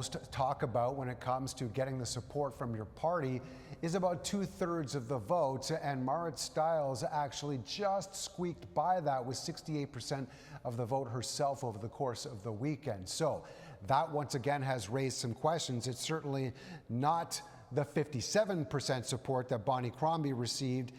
most talk about when it comes to getting the support from your party is about 2/3 of the vote, and Marit Stiles actually just squeaked by that with 68% of the vote herself over the course of the weekend. So that once again has raised some questions. It's certainly not the 57% support that Bonnie Crombie received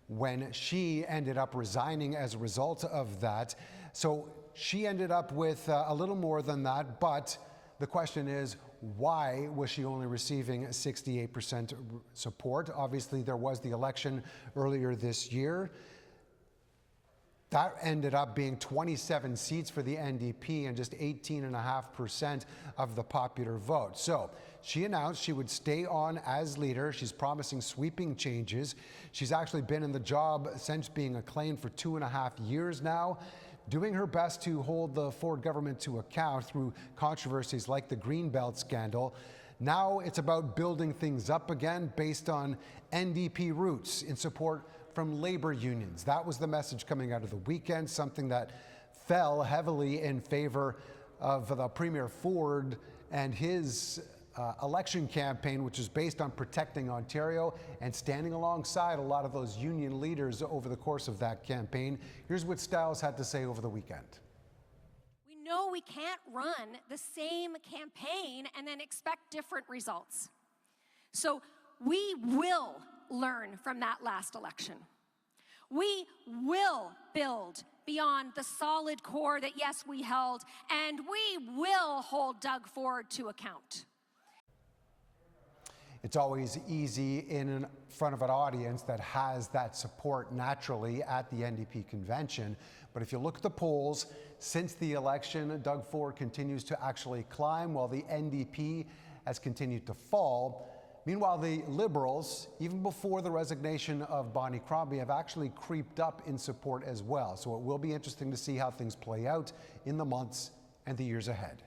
when she ended up resigning as a result of that. So she ended up with a little more than that, but the question is, why was she only receiving 68% support? Obviously, there was the election earlier this year. That ended up being 27 seats for the NDP and just 18.5% of the popular vote. So she announced she would stay on as leader. She's promising sweeping changes. She's actually been in the job since being acclaimed for 2.5 years now, doing her best to hold the Ford government to account through controversies like the Greenbelt scandal. Now it's about building things up again based on NDP roots in support from labor unions. That was the message coming out of the weekend, something that fell heavily in favor of the Premier Ford and his election campaign, which is based on protecting Ontario and standing alongside a lot of those union leaders over the course of that campaign. Here's what Stiles had to say over the weekend. We know we can't run the same campaign and then expect different results. So we will learn from that last election. We will build beyond the solid core that, yes, we held, and we will hold Doug Ford to account. It's always easy in front of an audience that has that support naturally at the NDP convention. But if you look at the polls, since the election, Doug Ford continues to actually climb while the NDP has continued to fall. Meanwhile, the Liberals, even before the resignation of Bonnie Crombie, have actually creeped up in support as well. So it will be interesting to see how things play out in the months and the years ahead.